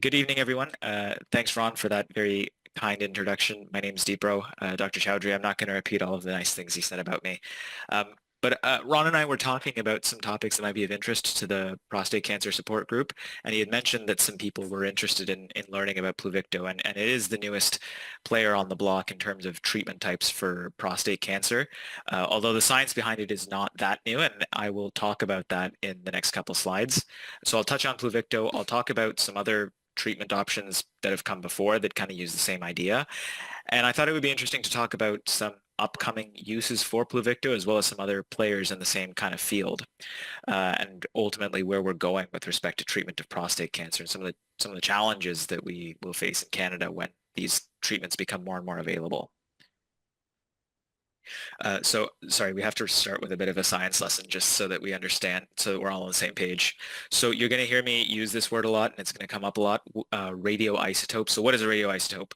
Good evening, everyone. Thanks, Ron, for that very kind introduction. My name's Deepro, Dr. Chowdhury. I'm not going to repeat all of the nice things he said about me. But Ron and I were talking about some topics that might be of interest to the prostate cancer support group, and he had mentioned that some people were interested in learning about Pluvicto, and it is the newest player on the block in terms of treatment types for prostate cancer, although the science behind it is not that new, and I will talk about that in the next couple slides. So I'll touch on Pluvicto. I'll talk about some other treatment options that have come before that kind of use the same idea. And I thought it would be interesting to talk about some upcoming uses for Pluvicto as well as some other players in the same kind of field, and ultimately where we're going with respect to treatment of prostate cancer and some of the challenges that we will face in Canada when these treatments become more and more available. Sorry, we have to start with a bit of a science lesson just so that we understand, so that we're all on the same page. So you're going to hear me use this word a lot, and it's going to come up a lot, radioisotope. So what is a radioisotope?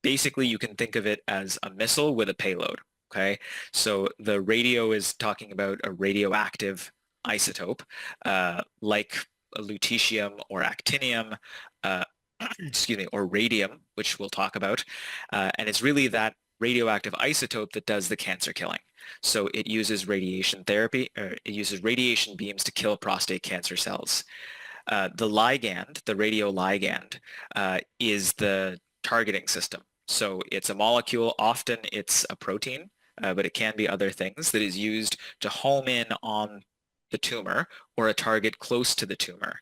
Basically, you can think of it as a missile with a payload, okay? So the radio is talking about a radioactive isotope, like lutetium or actinium, excuse me, or radium, which we'll talk about. And it's really that radioactive isotope that does the cancer killing. So it uses radiation therapy, or it uses radiation beams to kill prostate cancer cells. The ligand, the radioligand, is the targeting system. So it's a molecule, often it's a protein, but it can be other things that is used to home in on the tumor or a target close to the tumor,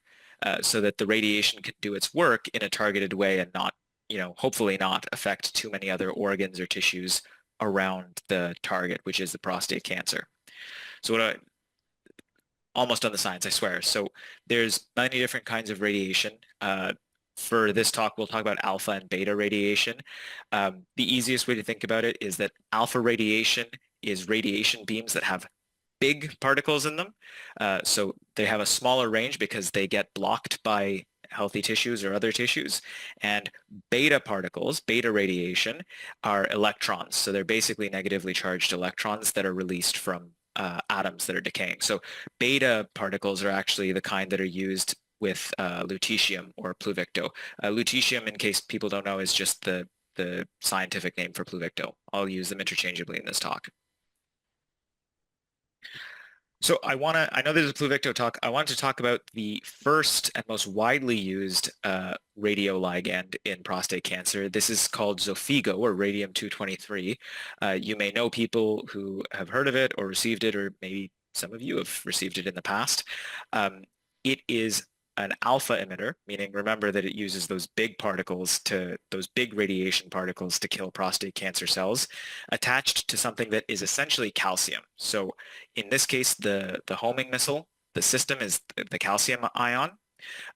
so that the radiation can do its work in a targeted way and not, hopefully not affect too many other organs or tissues around the target, which is the prostate cancer. So almost on the science, I swear. So there's many different kinds of radiation. For this talk, we'll talk about alpha and beta radiation. The easiest way to think about it is that alpha radiation is radiation beams that have big particles in them. So they have a smaller range because they get blocked by healthy tissues or other tissues. And beta particles, beta radiation, are electrons. So they're basically negatively charged electrons that are released from atoms that are decaying. So beta particles are actually the kind that are used with lutetium or Pluvicto. Lutetium, in case people don't know, is just the scientific name for Pluvicto. I'll use them interchangeably in this talk. So I know there's a Pluvicto talk. I want to talk about the first and most widely used radioligand in prostate cancer. This is called Xofigo, or radium-223. You may know people who have heard of it or received it, or maybe some of you have received it in the past. It is an alpha emitter, meaning remember that it uses those big radiation particles to kill prostate cancer cells, attached to something that is essentially calcium. So in this case, the homing missile, the system is the calcium ion,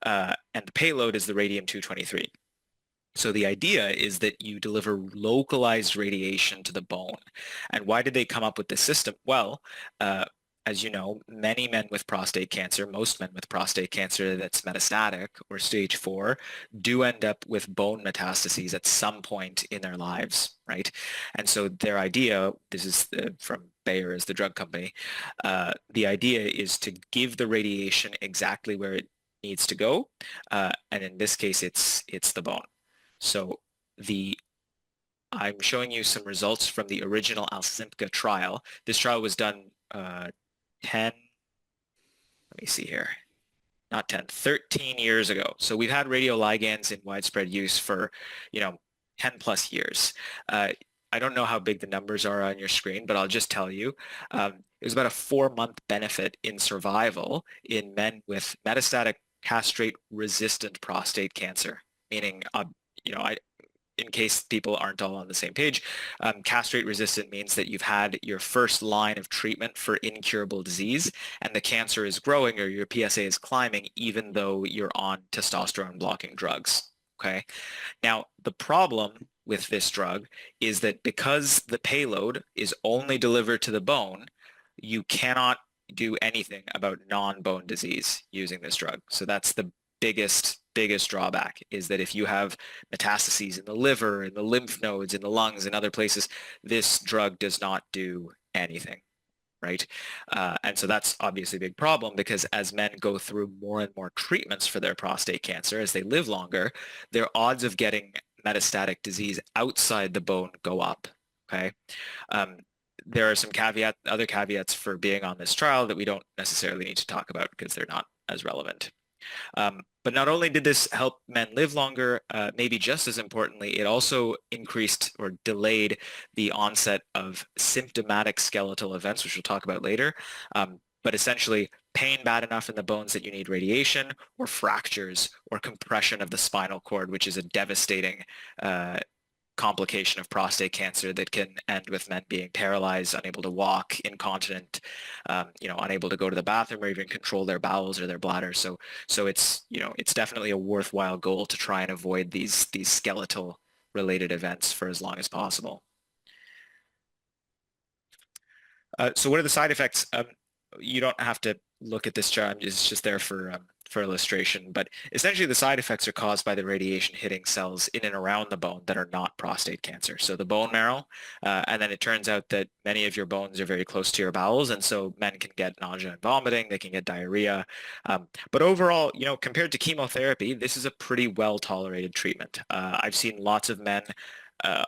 and the payload is the radium-223. So the idea is that you deliver localized radiation to the bone. And why did they come up with this system? Well, as you know, many men with prostate cancer, most men with prostate cancer that's metastatic or stage 4, do end up with bone metastases at some point in their lives, right? And so their idea, this is from Bayer, is the drug company, the idea is to give the radiation exactly where it needs to go, and in this case, it's the bone. So I'm showing you some results from the original Alsimka trial. This trial was done 10, let me see here, not 10, 13 years ago. So we've had radioligands in widespread use for, 10 plus years. I don't know how big the numbers are on your screen, but I'll just tell you, it was about a 4-month benefit in survival in men with metastatic castrate-resistant prostate cancer, meaning, in case people aren't all on the same page, castrate-resistant means that you've had your first line of treatment for incurable disease, and the cancer is growing or your PSA is climbing even though you're on testosterone-blocking drugs, okay? Now, the problem with this drug is that because the payload is only delivered to the bone, you cannot do anything about non-bone disease using this drug. So that's the biggest drawback, is that if you have metastases in the liver, in the lymph nodes, in the lungs, and other places, this drug does not do anything. right? And so that's obviously a big problem because as men go through more and more treatments for their prostate cancer, as they live longer, their odds of getting metastatic disease outside the bone go up, okay? Um, there are some other caveats for being on this trial that we don't necessarily need to talk about because they're not as relevant. But not only did this help men live longer, maybe just as importantly, it also increased or delayed the onset of symptomatic skeletal events, which we'll talk about later. But essentially, pain bad enough in the bones that you need radiation, or fractures, or compression of the spinal cord, which is a devastating complication of prostate cancer that can end with men being paralyzed, unable to walk, incontinent, unable to go to the bathroom or even control their bowels or their bladder. So it's, it's definitely a worthwhile goal to try and avoid these skeletal related events for as long as possible. So what are the side effects? You don't have to look at this chart. It's just there for illustration. But essentially, the side effects are caused by the radiation hitting cells in and around the bone that are not prostate cancer. So the bone marrow, and then it turns out that many of your bones are very close to your bowels, and so men can get nausea and vomiting. They can get diarrhea. But overall, compared to chemotherapy, this is a pretty well-tolerated treatment. I've seen lots of men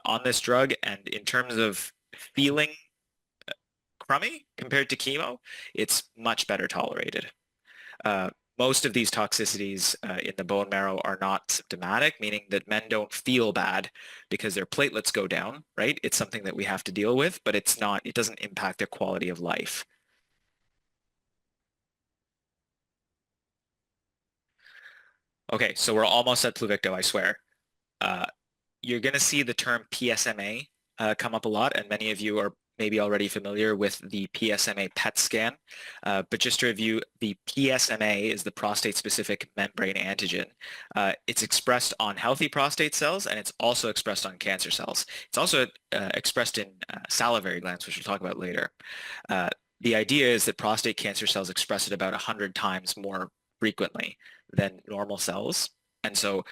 on this drug, and in terms of feeling crummy compared to chemo, it's much better tolerated. Most of these toxicities in the bone marrow are not symptomatic, meaning that men don't feel bad because their platelets go down, right? It's something that we have to deal with, but it doesn't impact their quality of life. Okay, so we're almost at Pluvicto, I swear. You're going to see the term PSMA come up a lot, and many of you are maybe already familiar with the PSMA PET scan. But just to review, the PSMA is the prostate-specific membrane antigen. It's expressed on healthy prostate cells, and it's also expressed on cancer cells. It's also expressed in salivary glands, which we'll talk about later. The idea is that prostate cancer cells express it about 100 times more frequently than normal cells. And so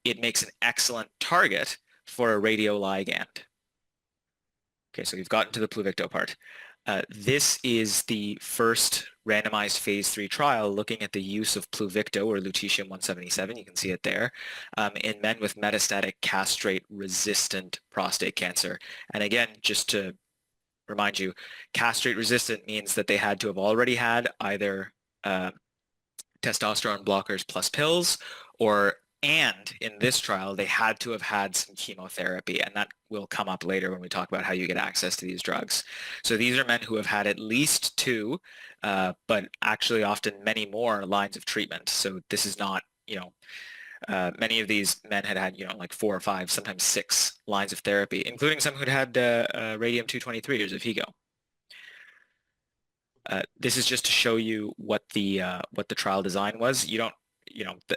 it makes an excellent target for a radioligand. Okay, so we've gotten to the Pluvicto part. This is the first randomized phase 3 trial looking at the use of Pluvicto or lutetium-177, you can see it there, in men with metastatic castrate-resistant prostate cancer. And again, just to remind you, castrate-resistant means that they had to have already had either testosterone blockers plus pills, and in this trial, they had to have had some chemotherapy, and that will come up later when we talk about how you get access to these drugs. So these are men who have had at least 2, but actually often many more lines of treatment. So this is not, many of these men had, like 4 or 5, sometimes 6 lines of therapy, including some who'd had radium-223 or Xofigo. This is just to show you what the trial design was.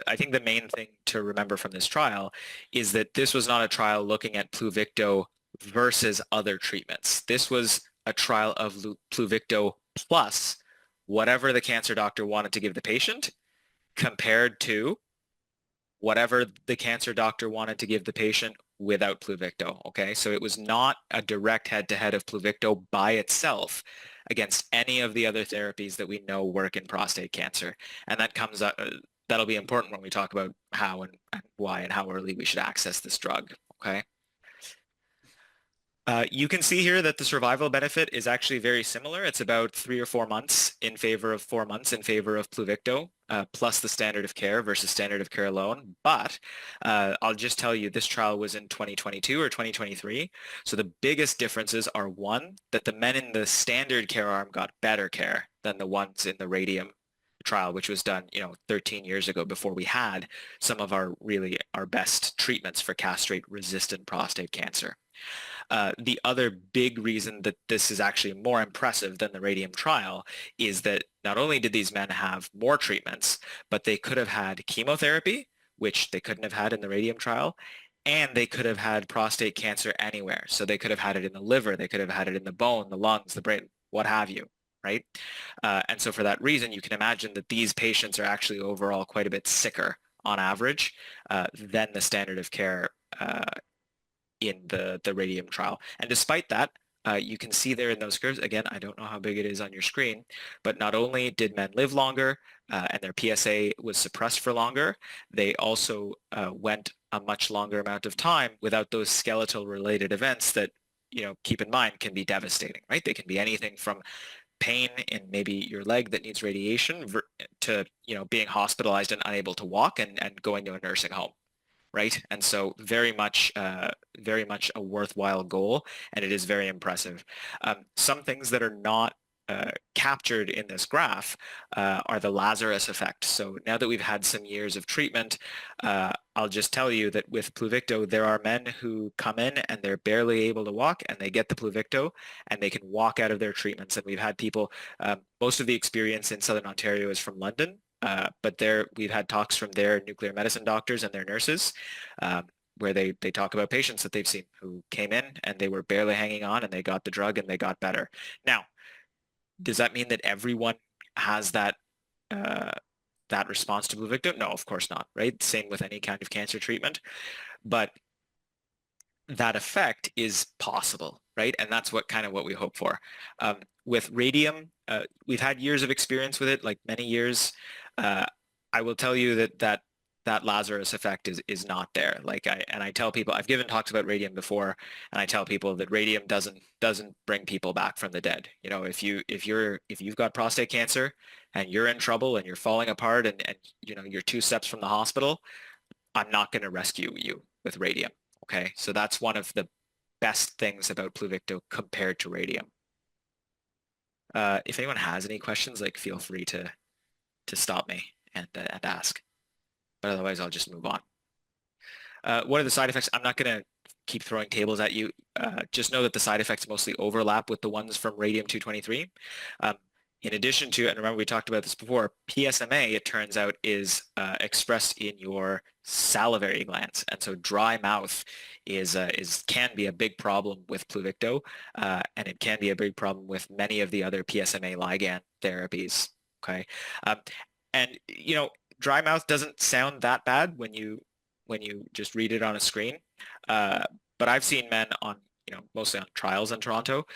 I think the main thing to remember from this trial is that this was not a trial looking at Pluvicto versus other treatments. This was a trial of Pluvicto plus whatever the cancer doctor wanted to give the patient compared to whatever the cancer doctor wanted to give the patient without Pluvicto, okay? So it was not a direct head-to-head of Pluvicto by itself against any of the other therapies that we know work in prostate cancer. And that comes up, that'll be important when we talk about how and why and how early we should access this drug, okay? You can see here that the survival benefit is actually very similar. It's about 3 or 4 months in favor of 4 months in favor of Pluvicto, plus the standard of care versus standard of care alone. But I'll just tell you, this trial was in 2022 or 2023. So the biggest differences are, one, that the men in the standard care arm got better care than the ones in the radium trial, which was done, 13 years ago before we had some of our best treatments for castrate-resistant prostate cancer. The other big reason that this is actually more impressive than the radium trial is that not only did these men have more treatments, but they could have had chemotherapy, which they couldn't have had in the radium trial, and they could have had prostate cancer anywhere. So they could have had it in the liver, they could have had it in the bone, the lungs, the brain, what have you, right? And so for that reason, you can imagine that these patients are actually overall quite a bit sicker on average than the standard of care in the radium trial. And despite that, You can see there in those curves, again, I don't know how big it is on your screen, but not only did men live longer and their PSA was suppressed for longer, they also went a much longer amount of time without those skeletal related events that, keep in mind can be devastating, right? They can be anything from pain in maybe your leg that needs radiation to, being hospitalized and unable to walk and going to a nursing home. Right? And so very much a worthwhile goal, and it is very impressive. Some things that are not captured in this graph are the Lazarus effect. So now that we've had some years of treatment, I'll just tell you that with Pluvicto, there are men who come in and they're barely able to walk, and they get the Pluvicto, and they can walk out of their treatments. And we've had people, most of the experience in Southern Ontario is from London, but we've had talks from their nuclear medicine doctors and their nurses, where they talk about patients that they've seen who came in and they were barely hanging on and they got the drug and they got better. Now, does that mean that everyone has that response to Pluvicto? No, of course not, right? Same with any kind of cancer treatment, but that effect is possible, right? And that's what we hope for. With radium, we've had years of experience with it, like many years. I will tell you that Lazarus effect is not there. I tell people, I've given talks about radium before, and I tell people that radium doesn't bring people back from the dead. If you've got prostate cancer and you're in trouble and you're falling apart and you're 2 steps from the hospital, I'm not going to rescue you with radium. Okay, so that's one of the best things about Pluvicto compared to radium. If anyone has any questions, feel free to stop me and ask. But otherwise, I'll just move on. What are the side effects? I'm not going to keep throwing tables at you. Just know that the side effects mostly overlap with the ones from radium-223. In addition to, and remember we talked about this before, PSMA, it turns out, is expressed in your salivary glands. And so dry mouth can be a big problem with Pluvicto, and it can be a big problem with many of the other PSMA ligand therapies. Okay. And dry mouth doesn't sound that bad when you just read it on a screen. But I've seen men on, mostly on trials in Toronto,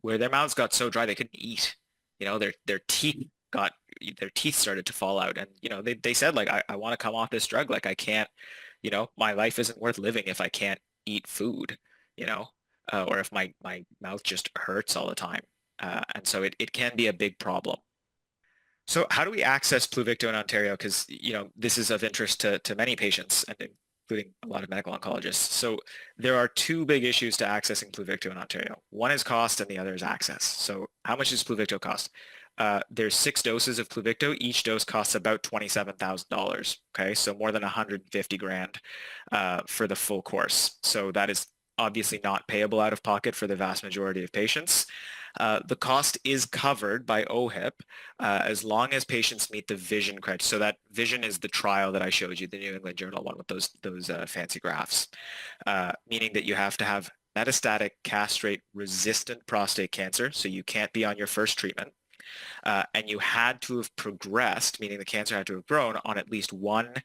where their mouths got so dry they couldn't eat. Their teeth started to fall out, and they said, I want to come off this drug. I can't, my life isn't worth living if I can't eat food, or if my mouth just hurts all the time. And so it can be a big problem. So how do we access Pluvicto in Ontario? Because, this is of interest to many patients, and including a lot of medical oncologists. So there are 2 big issues to accessing Pluvicto in Ontario. One is cost and the other is access. So how much does Pluvicto cost? There's 6 doses of Pluvicto. Each dose costs about $27,000. Okay, so more than 150 grand for the full course. So that is obviously not payable out of pocket for the vast majority of patients. The cost is covered by OHIP as long as patients meet the vision criteria. So that vision is the trial that I showed you, the New England Journal one with those fancy graphs, meaning that you have to have metastatic castrate-resistant prostate cancer, so you can't be on your first treatment, and you had to have progressed, meaning the cancer had to have grown on at least one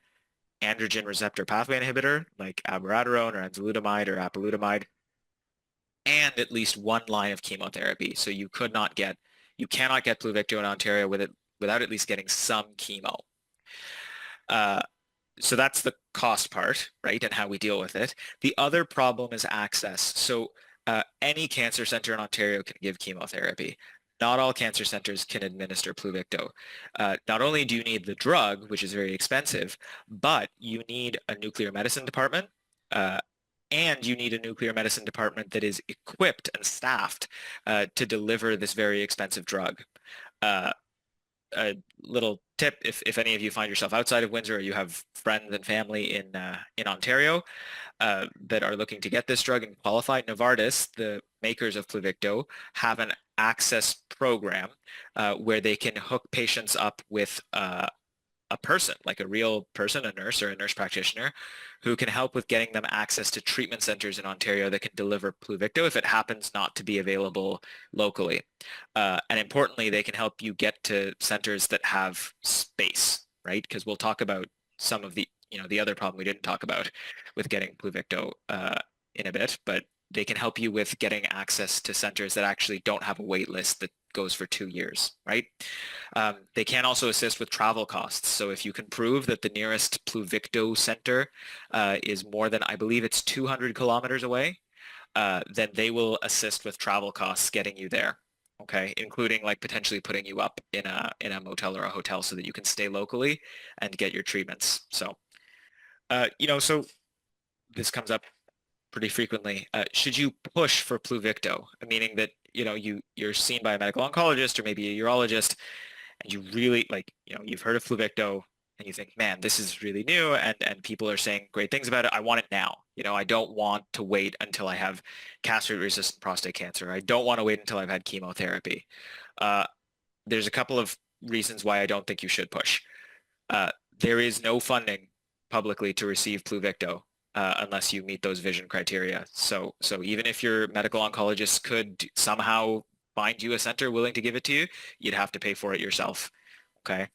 androgen receptor pathway inhibitor, like abiraterone or enzalutamide or apalutamide, and at least one line of chemotherapy. So you cannot get Pluvicto in Ontario without at least getting some chemo. So that's the cost part, right, and how we deal with it. The other problem is access. So any cancer center in Ontario can give chemotherapy. Not all cancer centers can administer Pluvicto. Not only do you need the drug, which is very expensive, but you need a nuclear medicine department, and you need a nuclear medicine department that is equipped and staffed to deliver this very expensive drug. A little tip, if any of you find yourself outside of Windsor or you have friends and family in Ontario that are looking to get this drug and qualify, Novartis, the makers of Pluvicto, have an access program where they can hook patients up with a person, like a real person, a nurse or a nurse practitioner, who can help with getting them access to treatment centers in Ontario that can deliver Pluvicto if it happens not to be available locally. And importantly, they can help you get to centers that have space, right? Because we'll talk about some of the other problem we didn't talk about with getting Pluvicto in a bit, but they can help you with getting access to centers that actually don't have a wait list that goes for 2 years, right? They can also assist with travel costs. So if you can prove that the nearest Pluvicto center is more than, I believe it's 200 kilometers away, then they will assist with travel costs getting you there. Okay, including like potentially putting you up in a motel or a hotel so that you can stay locally and get your treatments. So, so this comes up pretty frequently. Should you push for Pluvicto, meaning that you're seen by a medical oncologist or maybe a urologist, and you really like you've heard of Pluvicto and you think, man, this is really new and people are saying great things about it. I want it now. I don't want to wait until I have castrate-resistant prostate cancer. I don't want to wait until I've had chemotherapy. Uh, there's a couple of reasons why I don't think you should push. Uh, there is no funding publicly to receive Pluvicto unless you meet those vision criteria. So even if your medical oncologist could somehow find you a center willing to give it to you, you'd have to pay for it yourself. Okay.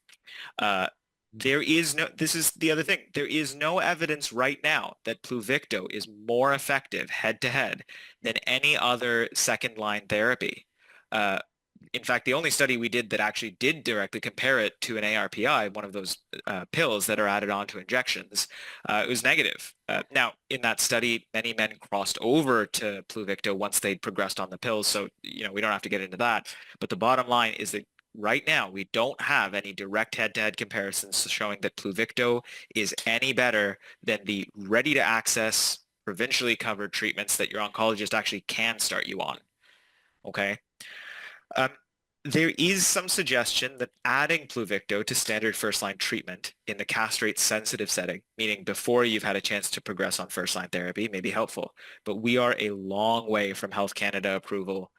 This is the other thing. There is no evidence right now that Pluvicto is more effective head-to-head than any other second-line therapy. In fact, the only study we did that actually did directly compare it to an ARPI, one of those pills that are added on to injections, it was negative. Now, in that study, many men crossed over to Pluvicto once they'd progressed on the pills, so we don't have to get into that. But the bottom line is that right now, we don't have any direct head-to-head comparisons showing that Pluvicto is any better than the ready-to-access, provincially covered treatments that your oncologist actually can start you on. Okay? There is some suggestion that adding Pluvicto to standard first-line treatment in the castrate-sensitive setting, meaning before you've had a chance to progress on first-line therapy, may be helpful. But we are a long way from Health Canada approval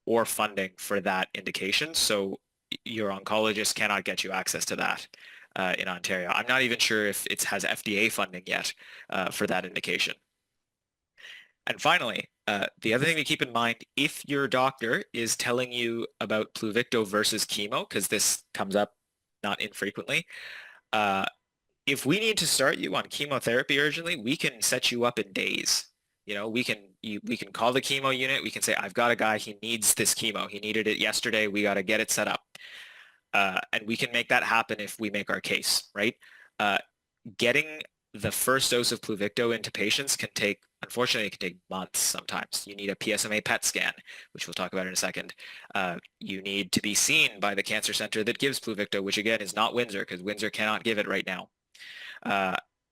or funding for that indication. So your oncologist cannot get you access to that in Ontario. I'm not even sure if it has FDA funding yet for that indication. And finally, the other thing to keep in mind, if your doctor is telling you about Pluvicto versus chemo, because this comes up not infrequently, if we need to start you on chemotherapy urgently, we can set you up in days. We can call the chemo unit. We can say, I've got a guy, he needs this chemo. He needed it yesterday. We got to get it set up. And we can make that happen if we make our case, right? Getting the first dose of Pluvicto into patients unfortunately, it can take months sometimes. You need a PSMA PET scan, which we'll talk about in a second. You need to be seen by the cancer center that gives Pluvicto, which again is not Windsor, because Windsor cannot give it right now.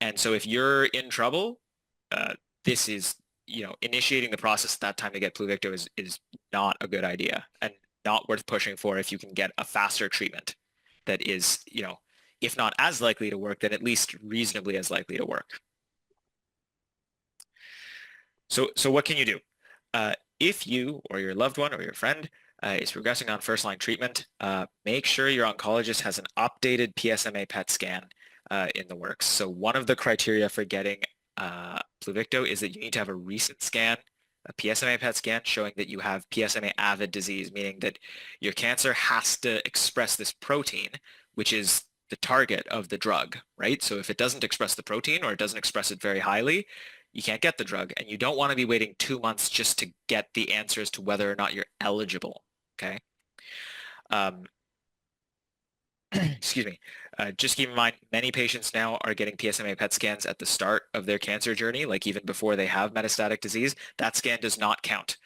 And so if you're in trouble, this is, initiating the process at that time to get Pluvicto is not a good idea and not worth pushing for if you can get a faster treatment that is, if not as likely to work, then at least reasonably as likely to work. So what can you do? If you or your loved one or your friend is progressing on first-line treatment, make sure your oncologist has an updated PSMA PET scan in the works. So one of the criteria for getting Pluvicto is that you need to have a recent scan, a PSMA PET scan showing that you have PSMA-avid disease, meaning that your cancer has to express this protein, which is the target of the drug, right? So if it doesn't express the protein or it doesn't express it very highly, you can't get the drug, and you don't want to be waiting 2 months just to get the answer as to whether or not you're eligible, okay? Excuse me. Just keep in mind, many patients now are getting PSMA PET scans at the start of their cancer journey, like even before they have metastatic disease. That scan does not count.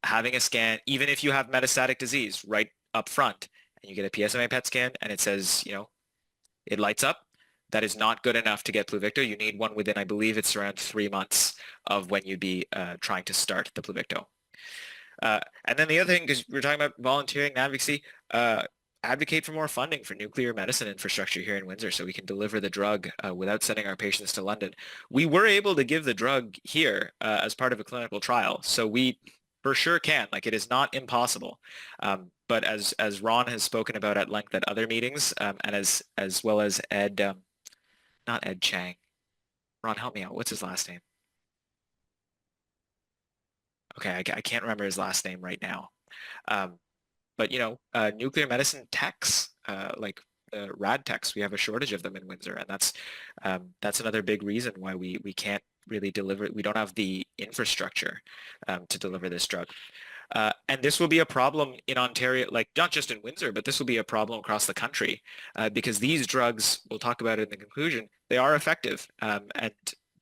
Having a scan, even if you have metastatic disease right up front, and you get a PSMA PET scan and it says, it lights up, that is not good enough to get Pluvicto. You need one within, I believe it's around 3 months of when you'd be trying to start the Pluvicto. And then the other thing, because we're talking about volunteering and advocacy, advocate for more funding for nuclear medicine infrastructure here in Windsor so we can deliver the drug without sending our patients to London. We were able to give the drug here as part of a clinical trial, so we for sure can. Like, it is not impossible. But as Ron has spoken about at length at other meetings, and as well as Ed, not Ed Chang. Ron, help me out. What's his last name? Okay, I can't remember his last name right now. But nuclear medicine techs, like rad techs, we have a shortage of them in Windsor, and that's another big reason why we can't really deliver. We don't have the infrastructure to deliver this drug. And this will be a problem in Ontario, like not just in Windsor, but this will be a problem across the country because these drugs, we'll talk about it in the conclusion, they are effective and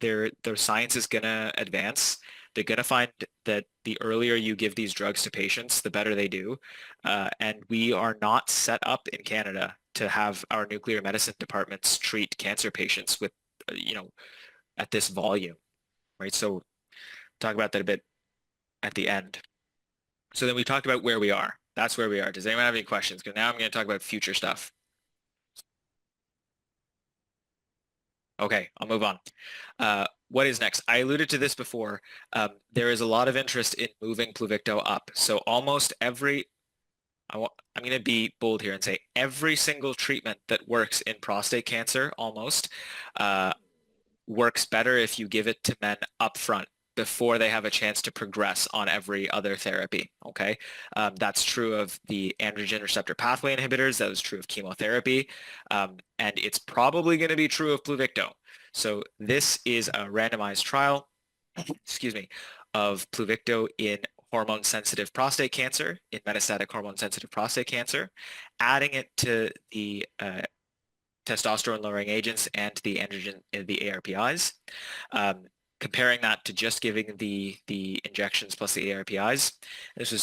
their science is going to advance. They're going to find that the earlier you give these drugs to patients, the better they do. And we are not set up in Canada to have our nuclear medicine departments treat cancer patients with, at this volume, right? So talk about that a bit at the end. So then we talked about where we are. That's where we are. Does anyone have any questions? Because now I'm going to talk about future stuff. Okay, I'll move on. What is next? I alluded to this before. There is a lot of interest in moving Pluvicto up. So almost every, I'm going to be bold here and say every single treatment that works in prostate cancer almost works better if you give it to men up front before they have a chance to progress on every other therapy, okay? That's true of the androgen receptor pathway inhibitors. That was true of chemotherapy. And it's probably going to be true of Pluvicto. So this is a randomized trial, excuse me, of Pluvicto in hormone-sensitive prostate cancer, in metastatic hormone-sensitive prostate cancer, adding it to the testosterone-lowering agents and the androgen, the ARPIs, comparing that to just giving the injections plus the ARPIs.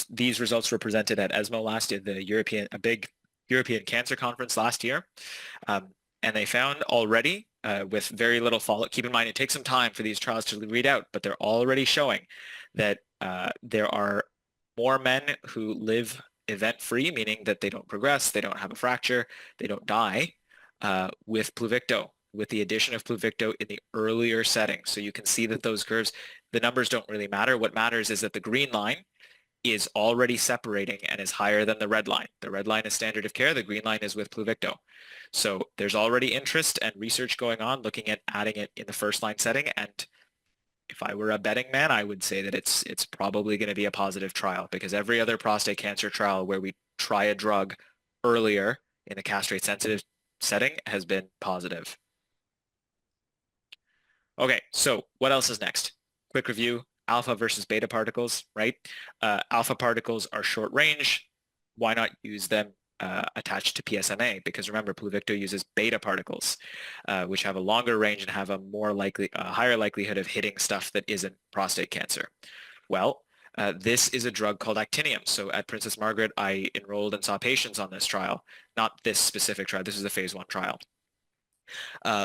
These results were presented at ESMO last year, a big European Cancer Conference last year, and they found already with very little follow-up. Keep in mind, it takes some time for these trials to read out, but they're already showing that there are more men who live event-free, meaning that they don't progress, they don't have a fracture, they don't die, with Pluvicto, with the addition of Pluvicto in the earlier setting. So you can see that those curves, the numbers don't really matter. What matters is that the green line is already separating and is higher than the red line. The red line is standard of care. The green line is with Pluvicto. So there's already interest and research going on looking at adding it in the first line setting. And if I were a betting man, I would say that it's probably going to be a positive trial because every other prostate cancer trial where we try a drug earlier in the castrate-sensitive setting has been positive. Okay, so what else is next? Quick review, alpha versus beta particles, right? Alpha particles are short range. Why not use them attached to PSMA? Because remember, Pluvicto uses beta particles, which have a longer range and have a higher likelihood of hitting stuff that isn't prostate cancer. Well, this is a drug called Actinium. So at Princess Margaret, I enrolled and saw patients on this trial, not this specific trial. This is a phase 1 trial.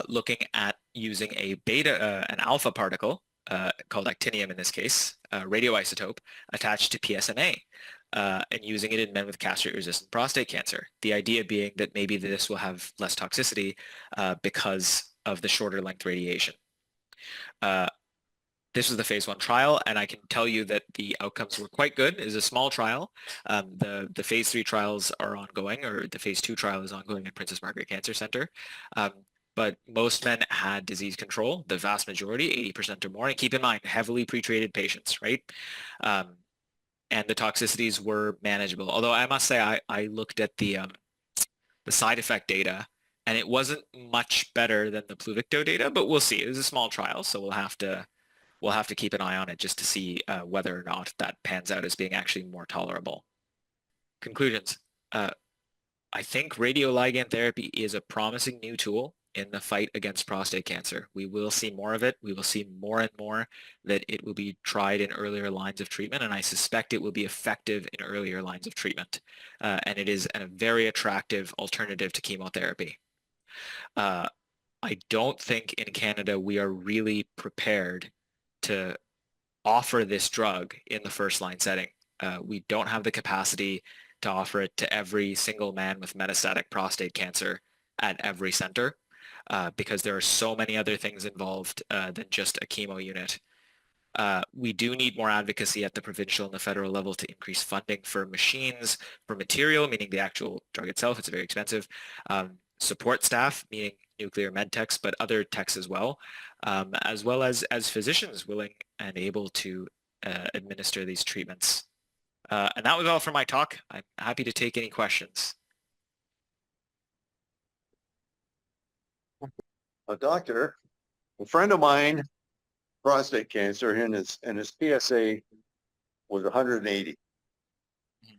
Looking at using an alpha particle called actinium in this case, radioisotope, attached to PSMA and using it in men with castrate-resistant prostate cancer. The idea being that maybe this will have less toxicity because of the shorter length radiation. This was the phase 1 trial, and I can tell you that the outcomes were quite good. It is a small trial. The phase 3 trials are ongoing, or the phase 2 trial is ongoing at Princess Margaret Cancer Center. But most men had disease control, the vast majority, 80% or more. And keep in mind, heavily pretreated patients, right? And the toxicities were manageable. Although I must say, I looked at the side effect data, and it wasn't much better than the Pluvicto data, but we'll see. It was a small trial, so we'll have to keep an eye on it just to see whether or not that pans out as being actually more tolerable. Conclusions. I think radioligand therapy is a promising new tool in the fight against prostate cancer. We will see more of it. We will see more and more that it will be tried in earlier lines of treatment, and I suspect it will be effective in earlier lines of treatment. And it is a very attractive alternative to chemotherapy. I don't think in Canada we are really prepared to offer this drug in the first line setting. We don't have the capacity to offer it to every single man with metastatic prostate cancer at every center because there are so many other things involved than just a chemo unit. We do need more advocacy at the provincial and the federal level to increase funding for machines, for material, meaning the actual drug itself. It's very expensive. Support staff, meaning nuclear med techs, but other techs as well as physicians willing and able to administer these treatments. And that was all for my talk. I'm happy to take any questions. A doctor, a friend of mine prostate cancer, and his PSA was 180,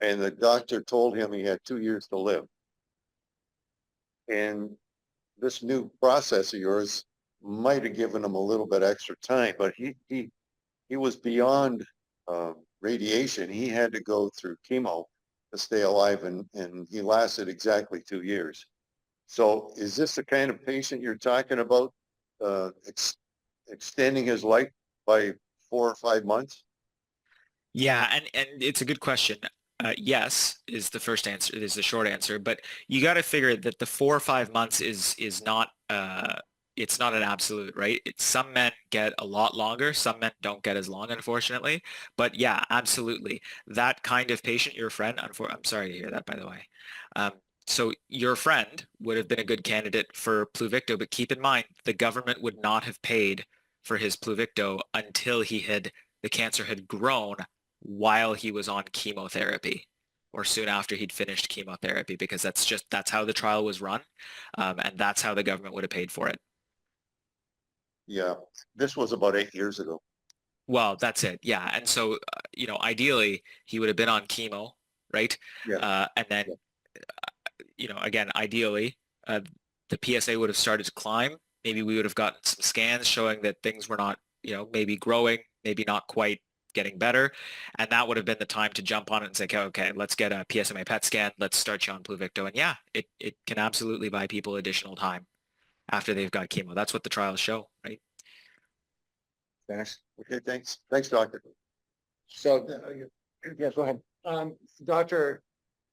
and the doctor told him he had 2 years to live. And this new process of yours might have given him a little bit extra time, but he was beyond radiation. He had to go through chemo to stay alive, and he lasted exactly 2 years. So is this the kind of patient you're talking about, extending his life by 4 or 5 months? Yeah, and it's a good question. Yes is the first answer, is the short answer, but you got to figure that the 4 or 5 months is not it's not an absolute, right? Some men get a lot longer, some men don't get as long, unfortunately. But yeah, absolutely. That kind of patient, your friend, I'm sorry to hear that, by the way. Um, so your friend would have been a good candidate for Pluvicto, but keep in mind the government would not have paid for his Pluvicto until the cancer had grown while he was on chemotherapy or soon after he'd finished chemotherapy, because that's how the trial was run, and that's how the government would have paid for it. Yeah, this was about 8 years ago. Well, that's it. Yeah. And so, ideally he would have been on chemo, right? Yeah. And then, again, ideally, the PSA would have started to climb. Maybe we would have gotten some scans showing that things were not, maybe growing, maybe not quite getting better. And that would have been the time to jump on it and say, okay, let's get a PSMA PET scan. Let's start you on Pluvicto. And yeah, it can absolutely buy people additional time after they've got chemo. That's what the trials show, right? Thanks. Okay, thanks. Thanks, doctor. So, yeah, go ahead. Doctor,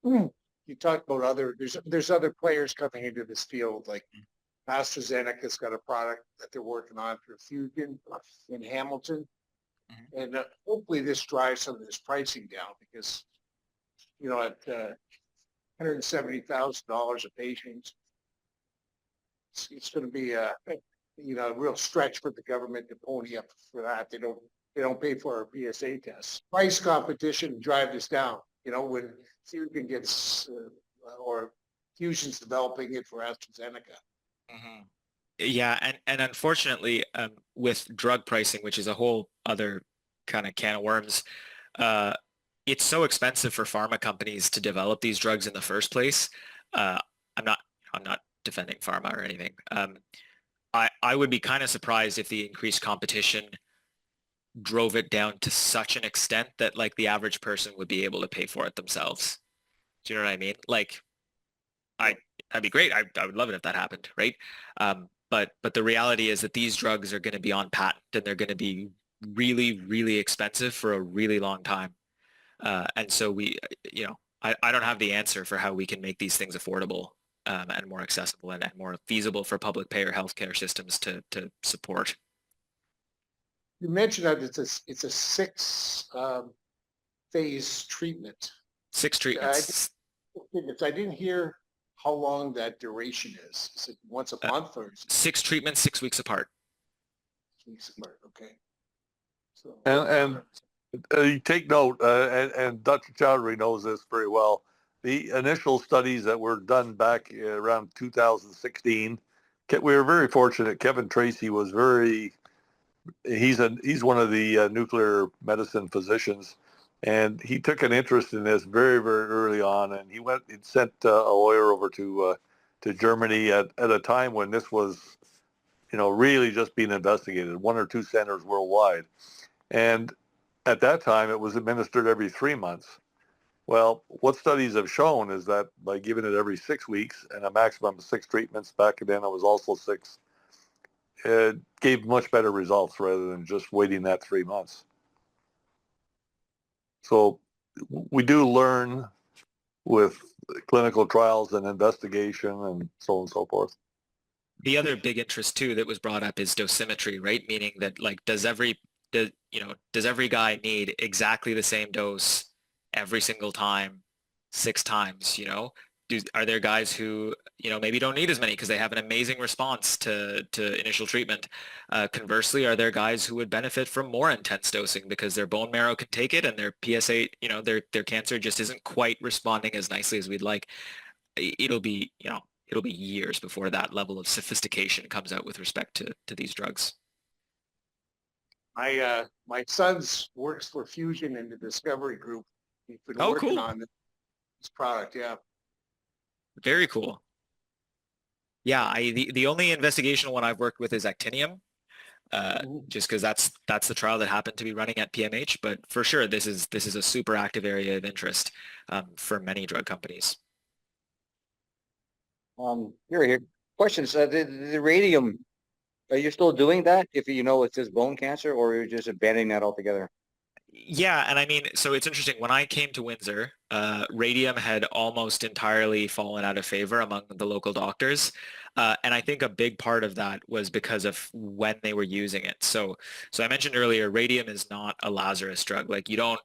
you talked about there's other players coming into this field, like AstraZeneca's got a product that they're working on for fusion in Hamilton. And hopefully this drives some of this pricing down, because, at $170,000 a patient, it's going to be a real stretch for the government to pony up for that. They don't pay for our PSA tests. Price competition drive this down. When Fusion gets or Fusion's developing it for AstraZeneca. Mm-hmm. Yeah, and unfortunately, with drug pricing, which is a whole other kind of can of worms, it's so expensive for pharma companies to develop these drugs in the first place. I'm not defending pharma or anything. I would be kind of surprised if the increased competition drove it down to such an extent that like the average person would be able to pay for it themselves. Do you know what I mean? Like, that'd be great. I would love it if that happened, right? But the reality is that these drugs are going to be on patent, and they're going to be really, really expensive for a really long time. And so I don't have the answer for how we can make these things affordable, and more accessible and more feasible for public payer healthcare systems to support. You mentioned that it's a 6 phase treatment. 6 treatments. I didn't hear how long that duration is. Is it once a month or 6 treatments, 6 weeks apart? 6 weeks apart. Okay. So And you take note, and Dr. Chowdhury knows this very well. The initial studies that were done back around 2016, we were very fortunate. Kevin Tracy was he's one of the nuclear medicine physicians, and he took an interest in this very, very early on, and he sent a lawyer over to Germany at a time when this was, really just being investigated, 1 or 2 centers worldwide. And at that time, it was administered every 3 months. Well, what studies have shown is that by giving it every 6 weeks and a maximum of 6 treatments, back then it was also 6, it gave much better results rather than just waiting that 3 months. So we do learn with clinical trials and investigation and so on and so forth. The other big interest too that was brought up is dosimetry, right? Meaning that like, does every guy need exactly the same dose every single time, 6 times? Are there guys who maybe don't need as many because they have an amazing response to initial treatment? Conversely, are there guys who would benefit from more intense dosing because their bone marrow can take it and their PSA, their cancer just isn't quite responding as nicely as we'd like? It'll be years before that level of sophistication comes out with respect to these drugs. My son's works for Fusion in the Discovery Group. He's been Oh, working cool. on this product. Yeah. Very cool. Yeah, the only investigational one I've worked with is Actinium, just because that's the trial that happened to be running at PMH. But for sure, this is a super active area of interest for many drug companies. Here. Questions. The radium, are you still doing that if you know it's just bone cancer, or are you just abandoning that altogether? Yeah, and I mean, so it's interesting. When I came to Windsor, radium had almost entirely fallen out of favor among the local doctors. And I think a big part of that was because of when they were using it. So I mentioned earlier, radium is not a Lazarus drug. Like you don't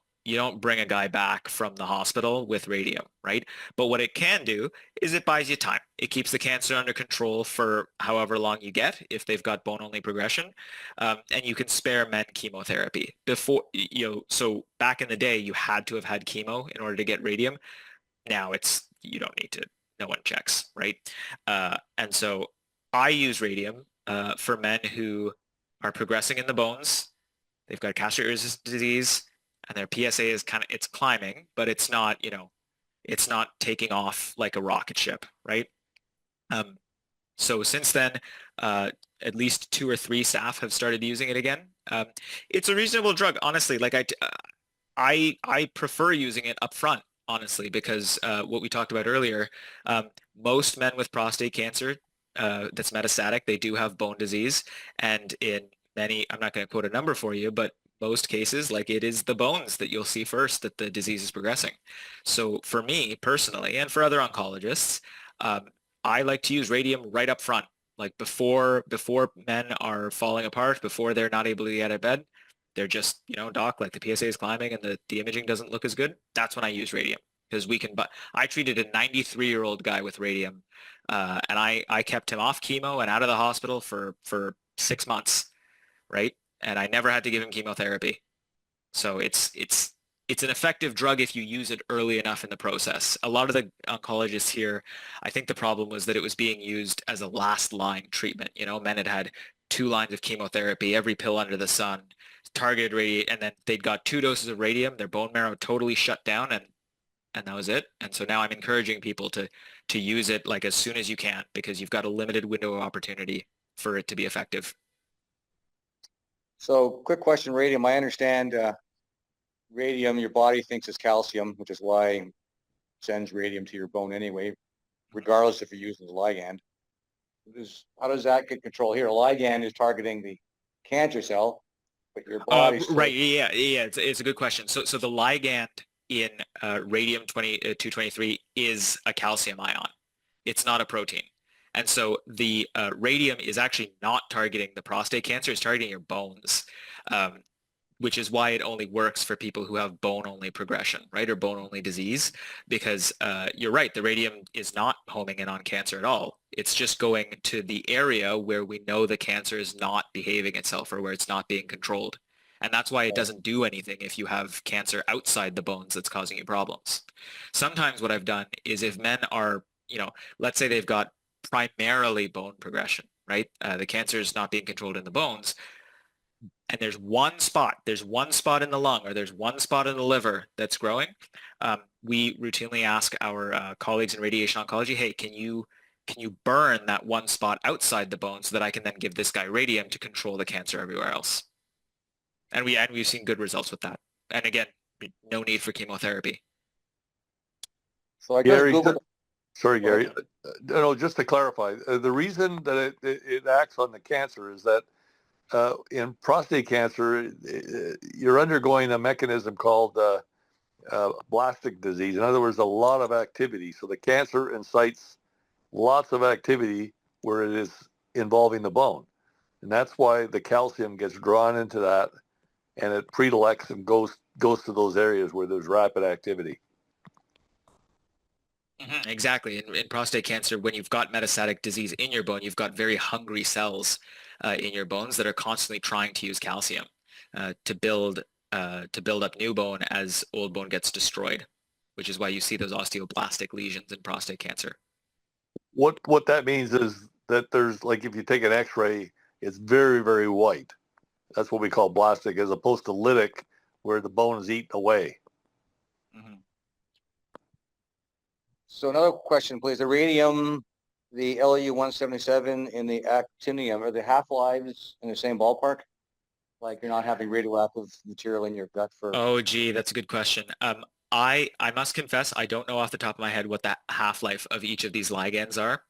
bring a guy back from the hospital with radium, right? But what it can do is it buys you time. It keeps the cancer under control for however long you get if they've got bone-only progression. And you can spare men chemotherapy before, so back in the day, you had to have had chemo in order to get radium. Now you don't need to, no one checks, right? And so I use radium for men who are progressing in the bones. They've got castration-resistant disease and their PSA is it's climbing, but it's not, it's not taking off like a rocket ship, right? So since then, at least 2 or 3 staff have started using it again. It's a reasonable drug, honestly. Like I prefer using it up front, honestly, because what we talked about earlier, most men with prostate cancer that's metastatic, they do have bone disease, and in many, I'm not going to quote a number for you, but most cases, like it is the bones that you'll see first that the disease is progressing. So for me personally, and for other oncologists, I like to use radium right up front, like before men are falling apart, before they're not able to get out of bed. They're just, doc, like the PSA is climbing and the imaging doesn't look as good. That's when I use radium because but I treated a 93-year-old guy with radium, and I kept him off chemo and out of the hospital for 6 months, right? And I never had to give him chemotherapy. So it's an effective drug if you use it early enough in the process. A lot of the oncologists here, I think the problem was that it was being used as a last line treatment. Men had 2 lines of chemotherapy, every pill under the sun, targeted radiate, and then they'd got 2 doses of radium, their bone marrow totally shut down, and that was it. And so now I'm encouraging people to use it like as soon as you can because you've got a limited window of opportunity for it to be effective. So quick question, radium. I understand radium, your body thinks is calcium, which is why it sends radium to your bone anyway, regardless if you're using the ligand. How does that get control here? A ligand is targeting the cancer cell, but your body right, yeah, it's a good question. So the ligand in radium 223 is a calcium ion. It's not a protein. And so the radium is actually not targeting the prostate cancer, it's targeting your bones, which is why it only works for people who have bone-only progression, right, or bone-only disease, because you're right, the radium is not homing in on cancer at all. It's just going to the area where we know the cancer is not behaving itself or where it's not being controlled. And that's why it doesn't do anything if you have cancer outside the bones that's causing you problems. Sometimes what I've done is if men are, let's say they've got primarily bone progression, right? The cancer is not being controlled in the bones, and there's one spot in the lung or there's one spot in the liver that's growing. We routinely ask our colleagues in radiation oncology, hey, can you burn that one spot outside the bone so that I can then give this guy radium to control the cancer everywhere else? And we've seen good results with that. And again, no need for chemotherapy. So I guess Gary, sorry, Gary. No, just to clarify, the reason that it acts on the cancer is that in prostate cancer, you're undergoing a mechanism called blastic disease. In other words, a lot of activity. So the cancer incites lots of activity where it is involving the bone. And that's why the calcium gets drawn into that and it predilects and goes to those areas where there's rapid activity. Mm-hmm. Exactly. In prostate cancer, when you've got metastatic disease in your bone, you've got very hungry cells in your bones that are constantly trying to use calcium to build up new bone as old bone gets destroyed, which is why you see those osteoblastic lesions in prostate cancer. What that means is that there's, like, if you take an X-ray, it's very, very white. That's what we call blastic, as opposed to lytic, where the bone is eaten away. Mhm. So another question, please. The radium, the LU-177 and the actinium, are the half-lives in the same ballpark? Like you're not having radioactive material in your gut for, Oh, gee, that's a good question. I must confess, I don't know off the top of my head what the half-life of each of these ligands are.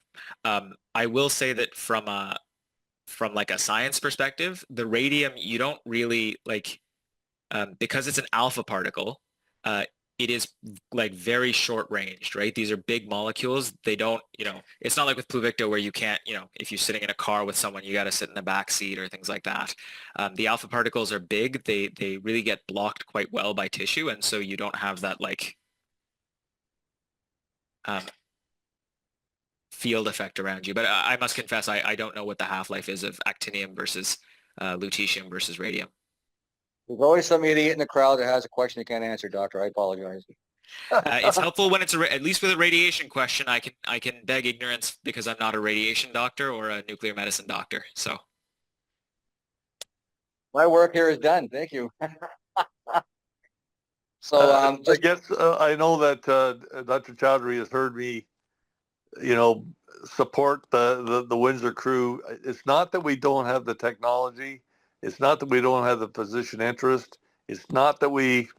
I will say that from like a science perspective, the radium, you don't really like, because it's an alpha particle, uh, it is like very short ranged, right? These are big molecules. They don't, it's not like with Pluvicto where you can't, if you're sitting in a car with someone, you got to sit in the back seat or things like that. The alpha particles are big. They really get blocked quite well by tissue, and so you don't have that like um, field effect around you. But I must confess, I don't know what the half-life is of actinium versus lutetium versus radium. there's always some idiot in the crowd that has a question they can't answer, doctor. I apologize. It's helpful when it's at least with a radiation question, I can beg ignorance because I'm not a radiation doctor or a nuclear medicine doctor. So My work here is done. Thank you. So I just guess I know that Dr. Chowdhury has heard me, support the Windsor crew. It's not that we don't have the technology. It's not that we don't have the physician interest. It's not that we,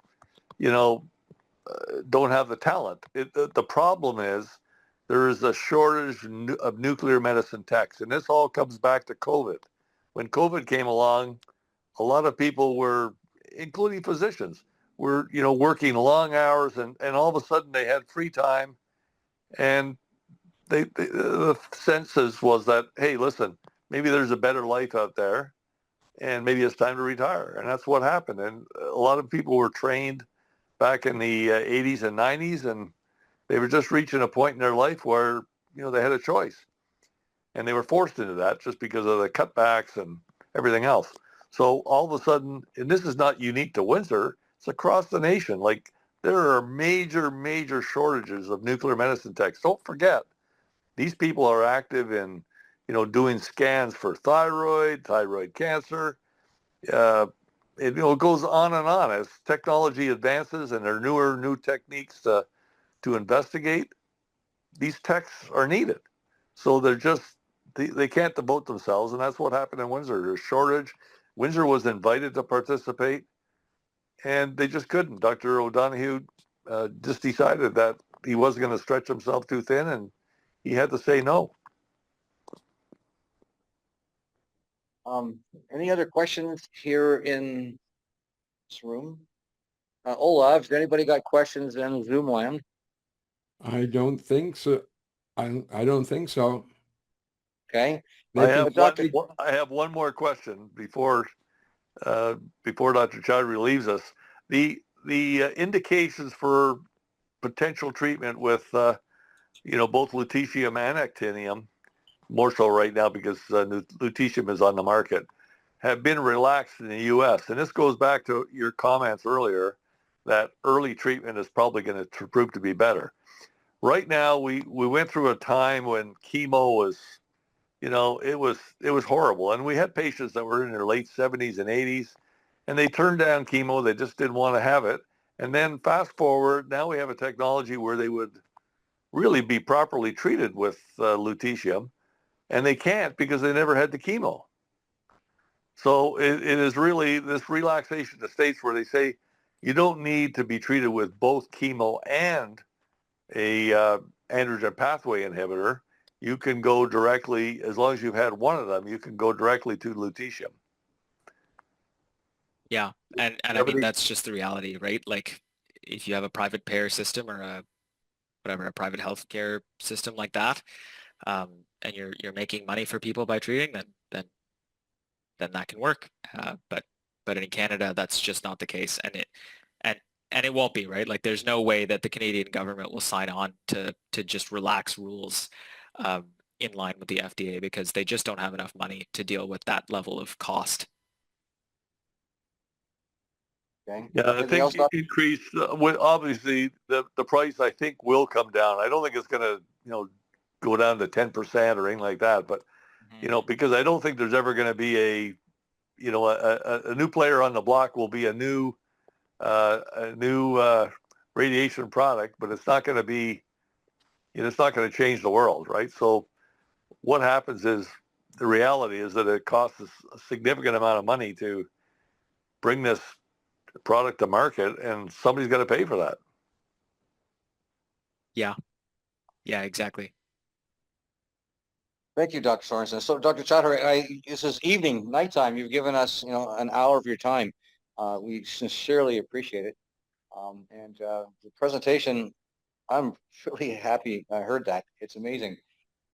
you know, don't have the talent. The problem is there is a shortage of nuclear medicine techs, and this all comes back to COVID. When COVID came along, a lot of people were, including physicians, were working long hours, and all of a sudden they had free time, and the census was that, hey, listen, maybe there's a better life out there, and maybe it's time to retire, and that's what happened. And a lot of people were trained back in the 80s and 90s, and they were just reaching a point in their life where they had a choice, and they were forced into that just because of the cutbacks and everything else. So all of a sudden, and this is not unique to Windsor, it's across the nation. Like, there are major shortages of nuclear medicine techs. Don't forget, these people are active in doing scans for thyroid cancer. uh, it goes on and on as technology advances, and there are new techniques to investigate. These techs are needed. So they can't devote themselves, and that's what happened in Windsor. There's shortage. Windsor was invited to participate, and they just couldn't. Dr. O'Donoghue just decided that he wasn't going to stretch himself too thin, and he had to say no. any other questions here in this room? Olav, has anybody got questions in Zoom land? I don't think so. I don't think so. Okay. They I can have one more question before Dr. Chowdhury leaves us. The indications for potential treatment with both lutetium and actinium, more so right now because lutetium is on the market, have been relaxed in the U.S. And this goes back to your comments earlier that early treatment is probably going to prove to be better. Right now, we went through a time when chemo was, it was horrible. And we had patients that were in their late 70s and 80s, and they turned down chemo. They just didn't want to have it. And then fast forward, now we have a technology where they would really be properly treated with lutetium, and they can't because they never had the chemo. So it is really this relaxation to states where they say you don't need to be treated with both chemo and a androgen pathway inhibitor. You can go directly, as long as you've had one of them, you can go directly to lutetium. Yeah, and I mean that's just the reality, right? Like if you have a private payer system or a private healthcare system like that, and you're making money for people by treating, then that can work. But in Canada, that's just not the case, and it won't be, right? Like there's no way that the Canadian government will sign on to just relax rules in line with the FDA because they just don't have enough money to deal with that level of cost. Okay. Yeah, I Anything think else, Doc? increase obviously the price I think will come down. I don't think it's going to go down to 10% or anything like that, but because I don't think there's ever going to be you know, a new player on the block will be a new radiation product, but it's not going to be, you know, it's not going to change the world, right? So what happens is, the reality is that it costs us a significant amount of money to bring this product to market, and somebody's got to pay for that. Yeah, exactly. Thank you, Dr. Sorensen. So, Dr. Chatter, this is evening, nighttime. You've given us, you know, an hour of your time. We sincerely appreciate it. The presentation, I'm really happy I heard that. It's amazing.